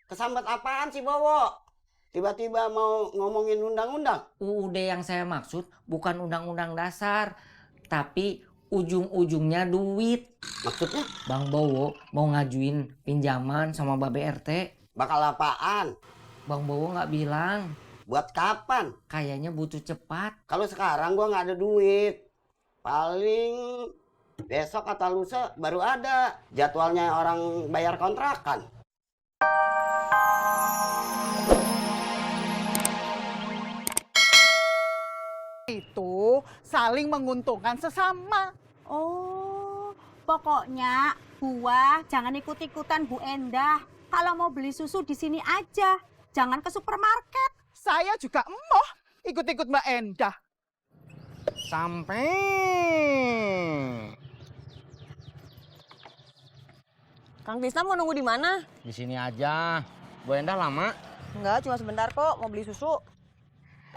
Kesambat apaan sih Bowo? Tiba-tiba mau ngomongin undang-undang? UUD yang saya maksud bukan undang-undang dasar, tapi ujung-ujungnya duit. Maksudnya Bang Bowo mau ngajuin pinjaman sama Babe RT. bakal apaan? Bang Bowo nggak bilang, Buat kapan? kayaknya butuh cepat. Kalau sekarang gua nggak ada duit. Paling besok atau lusa baru ada. Jadwalnya orang bayar kontrakan. Itu saling menguntungkan sesama. Oh, pokoknya buah jangan ikut-ikutan Bu Endah. Kalau mau beli susu di sini aja, jangan ke supermarket. Saya juga emoh ikut-ikut Mbak Endah. Sampai. Kang Tisna mau nunggu di mana? Di sini aja. Bu Endah lama. Enggak, cuma sebentar kok, mau beli susu.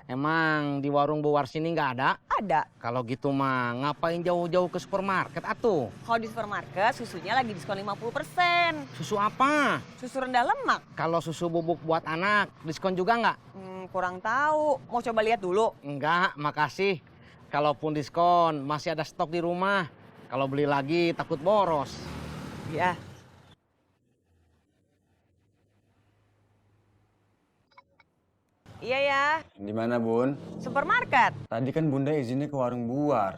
Emang di warung Bu Wars ini nggak ada? Ada. Kalau gitu mah ngapain jauh-jauh ke supermarket atuh? Kalau di supermarket susunya lagi diskon 50%. Susu apa? Susu rendah lemak. Kalau susu bubuk buat anak, diskon juga nggak? Kurang tahu. Mau coba lihat dulu? Enggak, makasih. Kalaupun diskon, masih ada stok di rumah. Kalau beli lagi takut boros. Iya. Iya ya, Di mana, Bun? supermarket. Tadi kan Bunda izinnya ke warung Buar.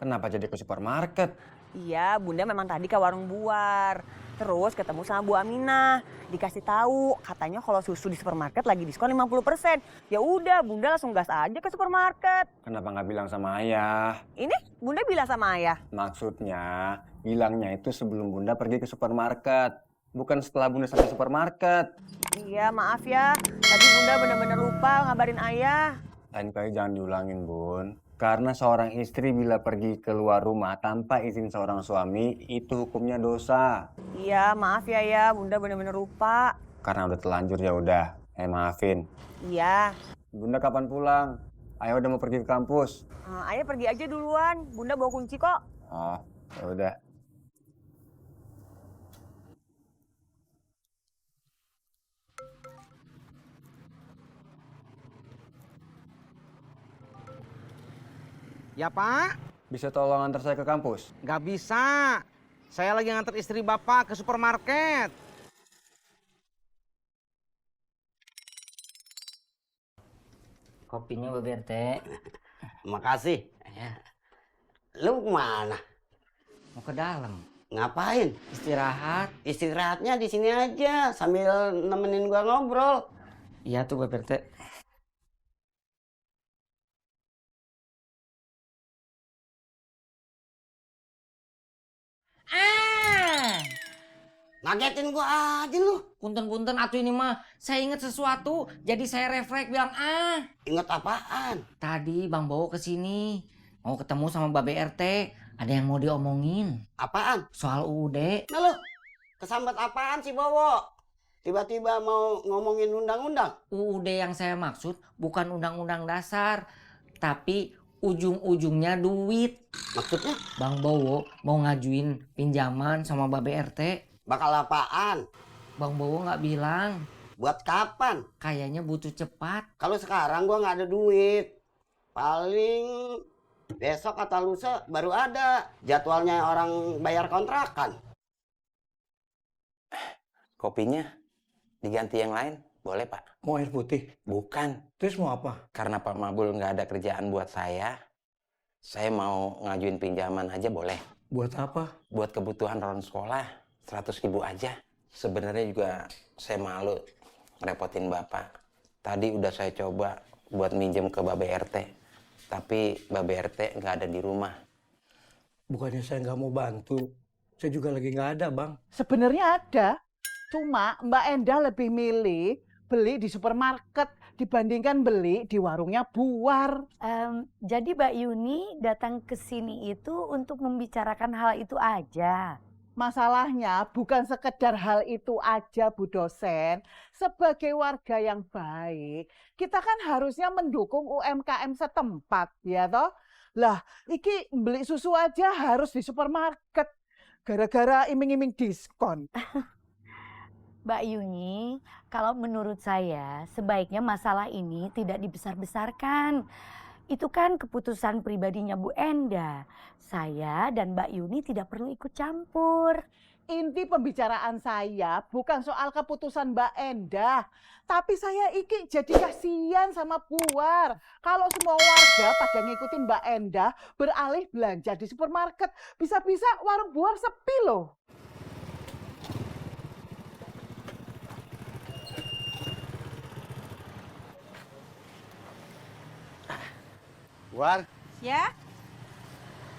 Kenapa jadi ke supermarket? Iya, Bunda memang tadi ke warung Buar. Terus ketemu sama Bu Aminah. Dikasih tahu, katanya kalau susu di supermarket lagi diskon 50%. Ya udah, Bunda langsung gas aja ke supermarket. Kenapa nggak bilang sama ayah? Ini Bunda bilang sama ayah. Maksudnya, bilangnya itu sebelum Bunda pergi ke supermarket. Bukan setelah Bunda sampai supermarket. Iya, maaf ya. Tadi Bunda benar-benar lupa ngabarin ayah. Lain kali jangan diulangin, Bun. Karena seorang istri bila pergi keluar rumah tanpa izin seorang suami, itu hukumnya dosa. Iya, maaf ya, Bunda benar-benar lupa. Karena udah telanjur ya udah, maafin. Iya, Bunda kapan pulang? Ayah udah mau pergi ke kampus. ayah pergi aja duluan. Bunda bawa kunci kok. Oh, ya udah. Ya Pak, Bisa tolong antar saya ke kampus? nggak bisa. Saya lagi nganter istri Bapak ke supermarket. Kopinya Babe RT. Makasih. Ya, Lu kemana? mau ke dalam. Ngapain? Istirahat. Istirahatnya di sini aja sambil nemenin gua ngobrol. Iya tuh Babe RT. Ngagetin gua aja lu. Punten-punten atuh ini mah. Saya ingat sesuatu, jadi saya refleks bilang Ingat apaan? Tadi Bang Bowo kesini. Mau ketemu sama Babe RT. Ada yang mau diomongin. Apaan? Soal UUD. Nah lu, kesambat apaan sih Bowo? Tiba-tiba mau ngomongin undang-undang? UUD yang saya maksud bukan undang-undang dasar. Tapi ujung-ujungnya duit. Maksudnya Bang Bowo mau ngajuin pinjaman sama Babe RT. bakal apaan? Bang Bowo nggak bilang. Buat kapan? Kayaknya butuh cepat. Kalau sekarang gua nggak ada duit. Paling besok atau lusa baru ada. Jadwalnya orang bayar kontrakan. Kopinya diganti yang lain, boleh Pak? Mau air putih? Bukan, Terus mau apa? karena Pak Mabul nggak ada kerjaan buat saya mau ngajuin pinjaman aja boleh. Buat apa? Buat kebutuhan Ron sekolah, 100.000 aja. Sebenarnya juga saya malu ngerepotin Bapak. Tadi udah saya coba buat minjem ke Babe RT, tapi Babe RT nggak ada di rumah. Bukannya saya nggak mau bantu. Saya juga lagi nggak ada, Bang. Sebenarnya ada. Cuma Mbak Endah lebih milih beli di supermarket dibandingkan beli di warungnya Buar. Jadi Mbak Yuni datang ke sini itu untuk membicarakan hal itu aja. Masalahnya bukan sekedar hal itu aja, Bu dosen. Sebagai warga yang baik, kita kan harusnya mendukung UMKM setempat, ya toh? Lah, iki beli susu aja harus di supermarket. Gara-gara iming-iming diskon. Mbak Yuni, kalau menurut saya sebaiknya masalah ini tidak dibesar-besarkan. Itu kan keputusan pribadinya Bu Enda. Saya dan Mbak Yuni tidak perlu ikut campur. Inti pembicaraan saya bukan soal keputusan Mbak Endah, tapi saya iki jadi kasihan sama Buar. Kalau semua warga pada ngikutin Mbak Endah beralih belanja di supermarket, bisa-bisa warung Buar sepi loh. Buar, Ya,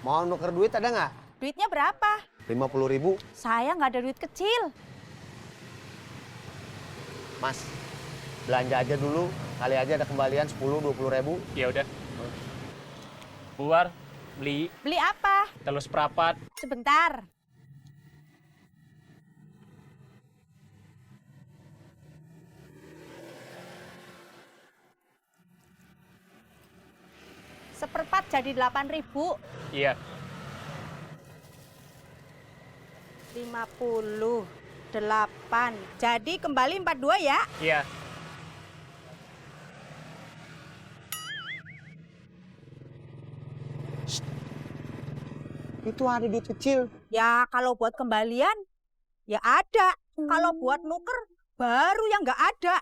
mau nuker duit ada nggak? duitnya berapa? 50.000. Saya nggak ada duit kecil. Mas, belanja aja dulu. Kali aja ada kembalian 10-20 ribu. Ya udah. Buar, beli Beli apa? telur seprapat. Sebentar. Seperempat jadi 8.000. Iya. 58. Jadi kembali 42 ya? Iya. Itu ada duit kecil. Ya kalau buat kembalian ya ada. Kalau buat nuker baru yang nggak ada.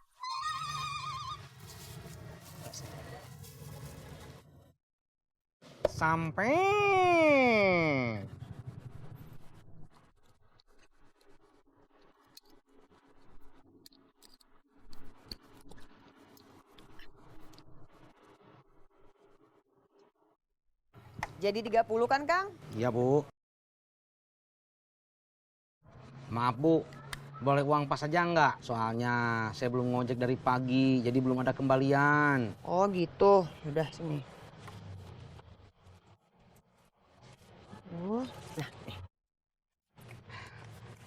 Sampai. Jadi 30 kan, Kang? Iya, Bu. Maaf, Bu. Boleh uang pas aja nggak? Soalnya saya belum ngojek dari pagi, jadi belum ada kembalian. Oh gitu. Udah sini.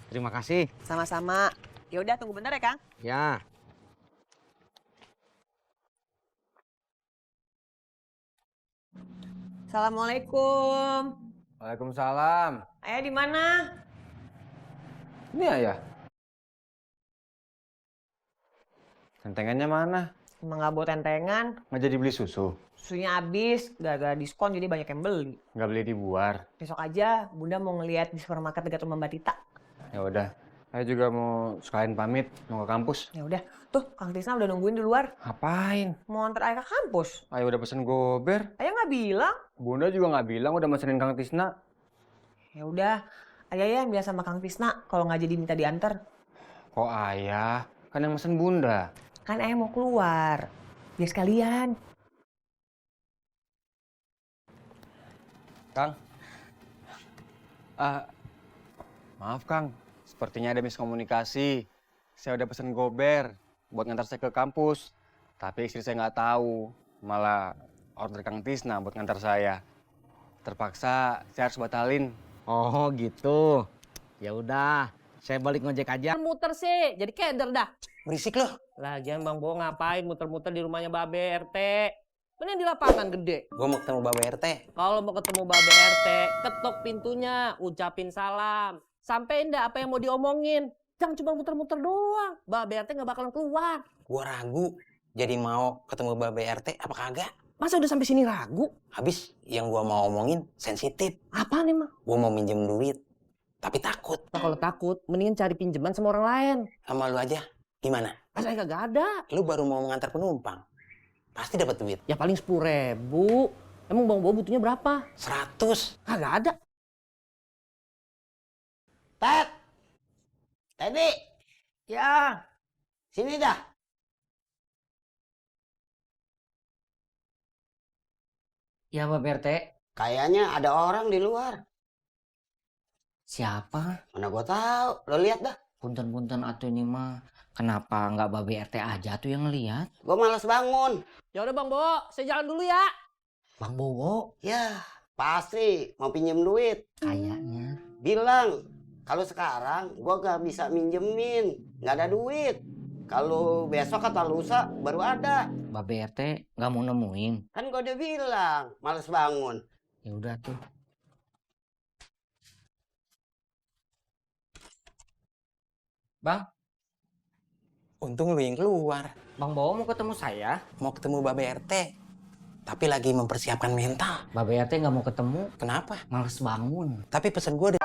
Terima kasih. Sama-sama. Ya udah tunggu bentar ya, Kang. Ya. Assalamualaikum. Waalaikumsalam. Ayah di mana? Ini ayah. Tentengannya mana? Emang nggak bawa tentengan. Nggak jadi beli susu? Susunya habis, gara-gara diskon jadi banyak yang beli. Nggak beli di Buar? Besok aja Bunda mau ngeliat di supermarket dekat rumah Mbak Tita. Ya udah. Saya juga mau sekalian pamit mau ke kampus. Ya udah, tuh Kang Tisna udah nungguin di luar. Ngapain? Mau antar ayah ke kampus. Ayah udah pesen gober. Ayah nggak bilang. Bunda juga nggak bilang udah mesenin Kang Tisna. Ya udah, ayah yang biasa sama Kang Tisna kalau nggak jadi minta diantar. Kok ayah? Kan yang mesen Bunda. Kan ayah mau keluar. Biar sekalian. Kang. Maaf Kang, sepertinya ada miskomunikasi. Saya udah pesen gober buat ngantar saya ke kampus. Tapi istri saya nggak tahu, malah order Kang Tisna buat ngantar saya. Terpaksa saya harus batalin. Oh gitu. Ya udah, saya balik ngojek aja. Muter sih, jadi keder dah. Berisik loh. Lagian Bang Bo ngapain muter-muter di rumahnya Babe RT? Mending di lapangan gede. Gue mau ketemu Babe RT. Kalau mau ketemu Babe RT, ketok pintunya, ucapin salam. Sampein dah apa yang mau diomongin. Jangan cuma muter-muter doang. Babe RT nggak bakalan keluar. Gue ragu. Jadi mau ketemu Babe RT apa kagak? Masa udah sampai sini ragu? Habis yang gue mau omongin sensitif. Apaan emang? Gue mau minjem duit. Tapi takut. Nah, kalau takut, mendingan cari pinjaman sama orang lain. Sama lu aja. Gimana? Masa kagak ada? Lu baru mau mengantar penumpang. Pasti dapat duit. Ya paling 10.000. Emang Bang Bo butuhnya berapa? 100. Kagak ada. Tet, Teddy, Ya. sini dah. Ya Babe RT. Kayaknya ada orang di luar. Siapa? Mana gua tahu. Lo lihat dah. Punten-punten atuh ini mah. Kenapa nggak Babe RT aja tuh yang ngeliat? Gua malas bangun. Ya udah Bang Bo, saya jalan dulu ya. Bang Bowo, Ya, pasti mau pinjem duit. kayaknya. Bilang, kalau sekarang gua gak bisa minjemin. Nggak ada duit. Kalau besok atau lusa baru ada. Babe RT nggak mau nemuin. Kan gua udah bilang, malas bangun. Ya udah tuh. Bang, Untung lu yang keluar. Bang Bowo mau ketemu saya. Mau ketemu Babe RT. Tapi lagi mempersiapkan mental. Babe RT nggak mau ketemu. Kenapa? Males bangun. Tapi pesan gue